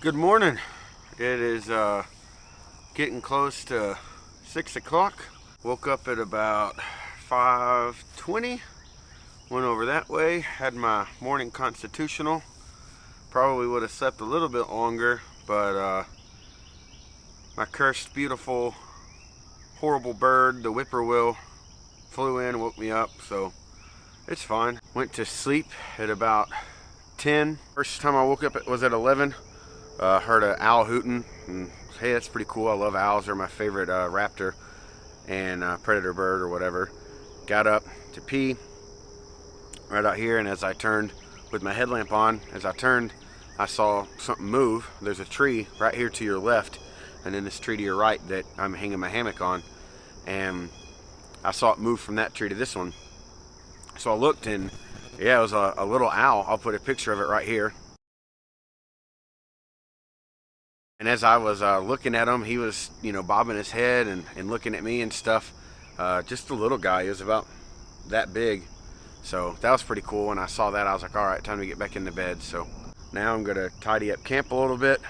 Good morning. It is getting close to 6 o'clock. Woke up at about 5:20. Went over that way, had my morning constitutional. Probably would have slept a little bit longer, but my cursed, beautiful, horrible bird, the whippoorwill, flew in and woke me up, so it's fine. Went to sleep at about 10. First time I woke up was at 11. Heard an owl hooting, and hey, that's pretty cool. I love owls. They're my favorite raptor and predator bird or whatever. Got up to pee right out here, and as I turned with my headlamp on, I saw something move. There's a tree right here to your left, and then this tree to your right that I'm hanging my hammock on, and I saw it move from that tree to this one. So I looked, and yeah, it was a little owl. I'll put a picture of it right here. And as I was looking at him, he was, bobbing his head and looking at me and stuff. Just a little guy. He was about that big. So that was pretty cool. When I saw that, I was like, all right, time to get back into bed. So now I'm going to tidy up camp a little bit,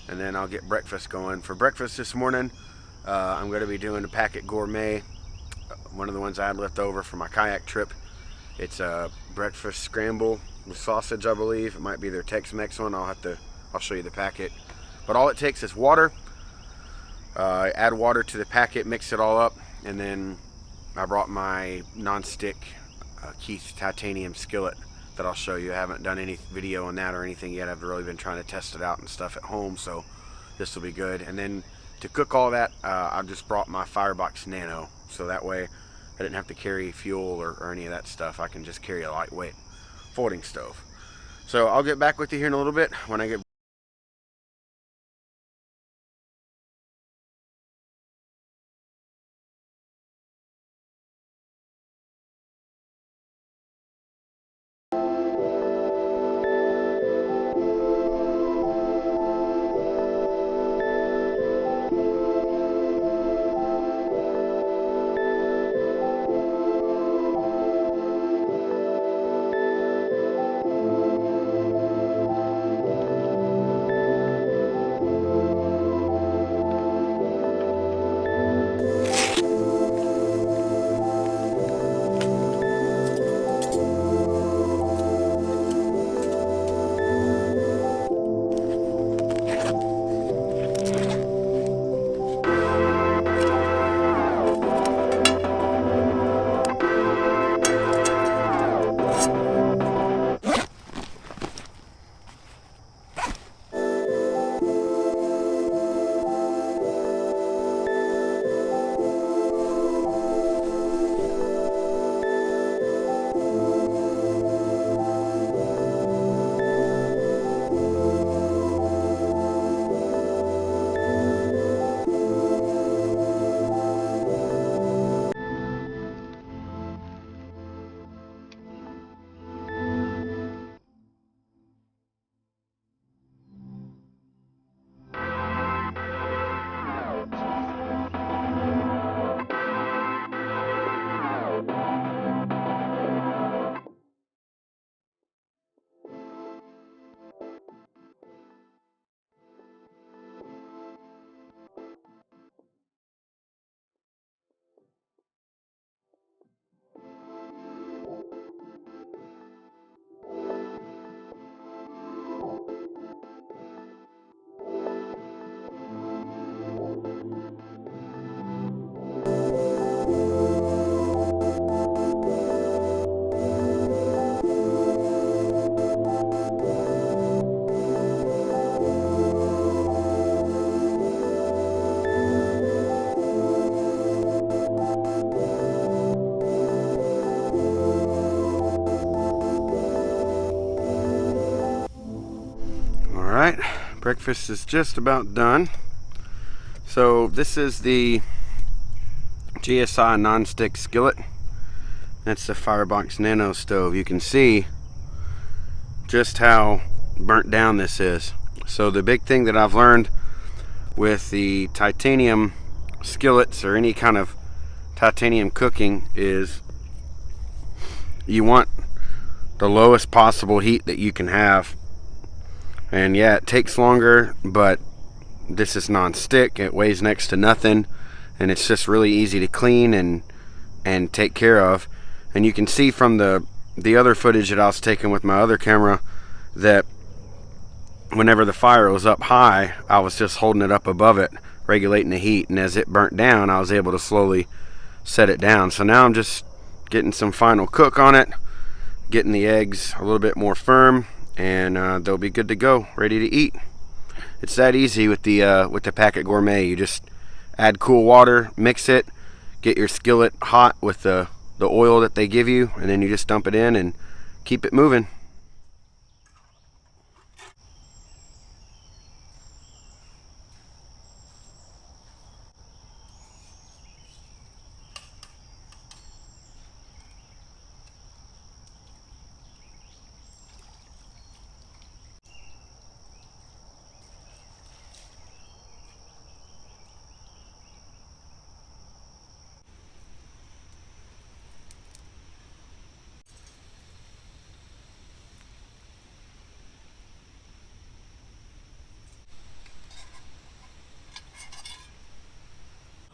and then I'll get breakfast going. For breakfast this morning, I'm going to be doing a packet gourmet, one of the ones I had left over from my kayak trip. It's a breakfast scramble with sausage, I believe. It might be their Tex-Mex one. I'll show you the packet. But all it takes is water. Add water to the packet, mix it all up, and then I brought my non-stick Keith titanium skillet that I'll show you. I haven't done any video on that or anything yet. I've really been trying to test it out and stuff at home, so this will be good. And then to cook all that, I just brought my Firebox Nano, so that way I didn't have to carry fuel or any of that stuff. I can just carry a lightweight folding stove. So I'll get back with you here in a little bit when I get Alright, breakfast is just about done. So this is the GSI non-stick skillet. That's the Firebox Nano stove. You can see just how burnt down this is. So the big thing that I've learned with the titanium skillets or any kind of titanium cooking is you want the lowest possible heat that you can have. And yeah, it takes longer, but this is non-stick. It weighs next to nothing, and it's just really easy to clean and take care of. And you can see from the other footage that I was taking with my other camera that whenever the fire was up high, I was just holding it up above it, regulating the heat, and as it burnt down, I was able to slowly set it down. So now I'm just getting some final cook on it, getting the eggs a little bit more firm, and they'll be good to go, ready to eat. It's that easy with the Packet Gourmet. You just add cool water, mix it, get your skillet hot with the oil that they give you, and then you just dump it in and keep it moving.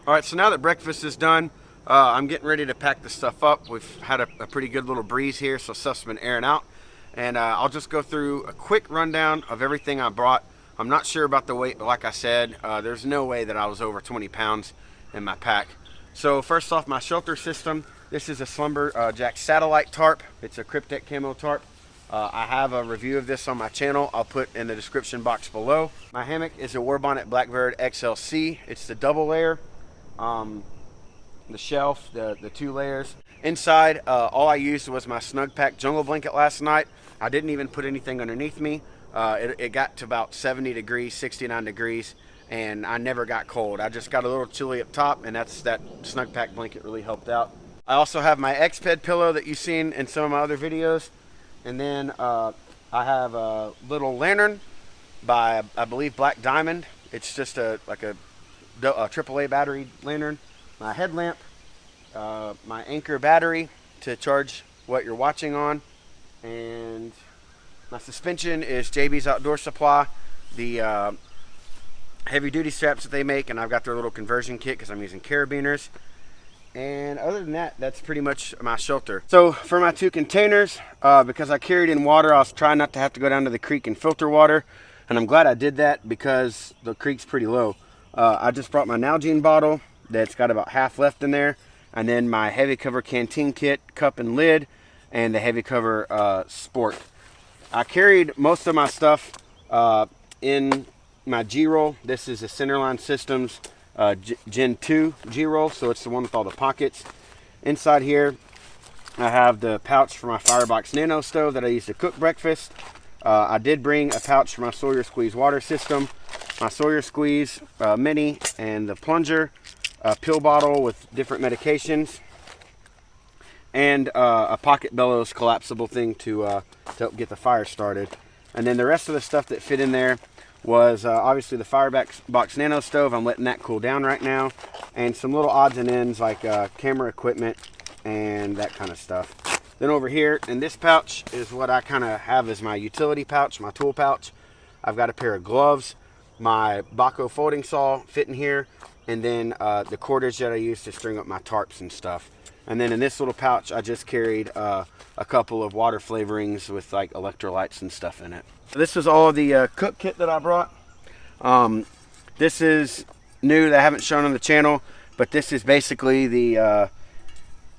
All right, so now that breakfast is done, I'm getting ready to pack the stuff up. We've had a pretty good little breeze here, so stuff's been airing out. And I'll just go through a quick rundown of everything I brought. I'm not sure about the weight, but like I said, there's no way that I was over 20 pounds in my pack. So first off, my shelter system. This is a Slumberjack satellite tarp. It's a Cryptek camo tarp. I have a review of this on my channel. I'll put in the description box below. My hammock is a Warbonnet Blackbird XLC. It's the double layer. The shelf, the 2 layers. Inside, all I used was my Snug Pack jungle blanket last night. I didn't even put anything underneath me. It got to about 70 degrees, 69 degrees, and I never got cold. I just got a little chilly up top, and that Snug Pack blanket really helped out. I also have my X-Ped pillow that you've seen in some of my other videos. And then I have a little lantern by, I believe, Black Diamond. It's just like a AAA battery lantern. My headlamp, my Anchor battery to charge what you're watching on, and my suspension is JB's Outdoor Supply, the heavy duty straps that they make, and I've got their little conversion kit because I'm using carabiners. And other than that, that's pretty much my shelter. So for my 2 containers, because I carried in water, I was trying not to have to go down to the creek and filter water, and I'm glad I did that because the creek's pretty low. I just brought my Nalgene bottle that's got about half left in there, and then my heavy cover canteen kit, cup and lid, and the heavy cover sport. I carried most of my stuff in my G-roll. This is a Centerline Systems Gen 2 G-roll, so it's the one with all the pockets. Inside here, I have the pouch for my Firebox Nano stove that I use to cook breakfast. I did bring a pouch for my Sawyer Squeeze water system, my Sawyer Squeeze Mini, and the plunger, a pill bottle with different medications, and a Pocket Bellows collapsible thing to help get the fire started. And then the rest of the stuff that fit in there was obviously the Firebox Nano stove. I'm letting that cool down right now, and some little odds and ends like camera equipment and that kind of stuff. Then over here in this pouch is what I kind of have as my utility pouch, my tool pouch. I've got a pair of gloves, my Baco folding saw fit in here, and then the cordage that I use to string up my tarps and stuff. And then in this little pouch, I just carried a couple of water flavorings with like electrolytes and stuff in it. This is all of the cook kit that I brought. This is new that I haven't shown on the channel, but this is basically the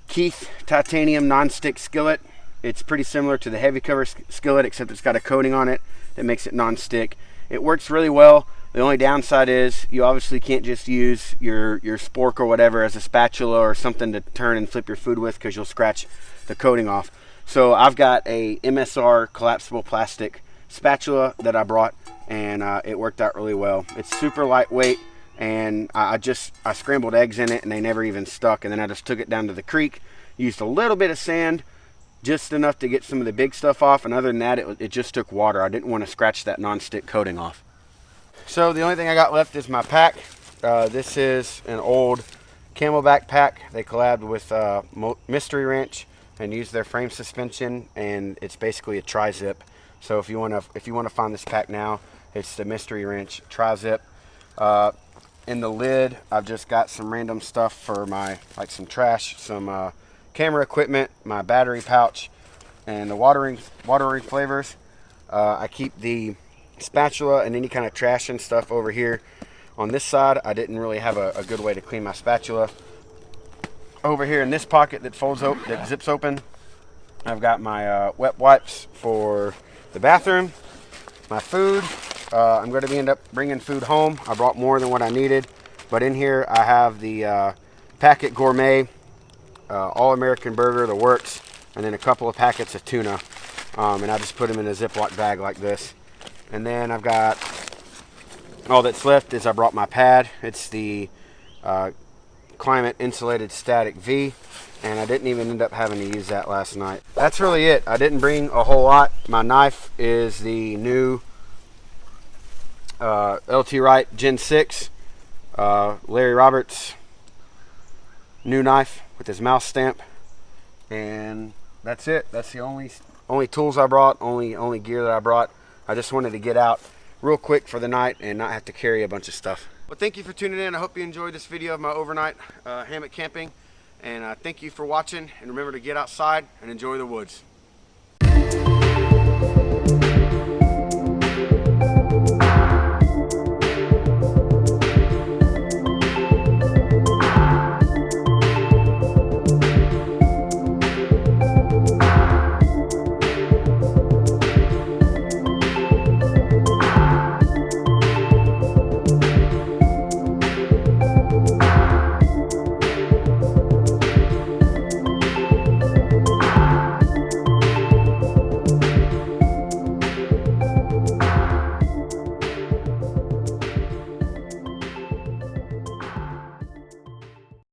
Keith titanium non-stick skillet. It's pretty similar to the heavy cover skillet, except it's got a coating on it that makes it non-stick. It works really well. The only downside is you obviously can't just use your spork or whatever as a spatula or something to turn and flip your food with, because you'll scratch the coating off. So I've got a MSR collapsible plastic spatula that I brought, and it worked out really well. It's super lightweight, and I scrambled eggs in it and they never even stuck. And then I just took it down to the creek, used a little bit of sand, just enough to get some of the big stuff off, and other than that it just took water. I didn't want to scratch that non-stick coating off. So the only thing I got left is my pack. This is an old Camelback pack. They collabed with Mystery Ranch and used their frame suspension, and it's basically a tri-zip. So if you want to find this pack now, it's the Mystery Wrench Tri-Zip. In the lid, I've just got some random stuff for my, like some trash, some camera equipment, my battery pouch, and the watering flavors. I keep the spatula and any kind of trash and stuff over here on this side. I didn't really have a good way to clean my spatula. Over here in this pocket that folds open, that zips open, I've got my wet wipes for the bathroom, my food. I'm going to end up bringing food home. I brought more than what I needed, but in here I have the Packet Gourmet All-American Burger, the works, and then a couple of packets of tuna, and I just put them in a Ziploc bag like this. And then I've got, all that's left is I brought my pad. It's the Climate Insulated Static V, and I didn't even end up having to use that last night. That's really it. I didn't bring a whole lot. My knife is the new LT Wright Gen 6 Larry Roberts new knife with his mouse stamp, and that's it. That's the only tools I brought, only gear that I brought. I just wanted to get out real quick for the night and not have to carry a bunch of stuff. Well, thank you for tuning in. I hope you enjoyed this video of my overnight hammock camping, and thank you for watching, and remember to get outside and enjoy the woods.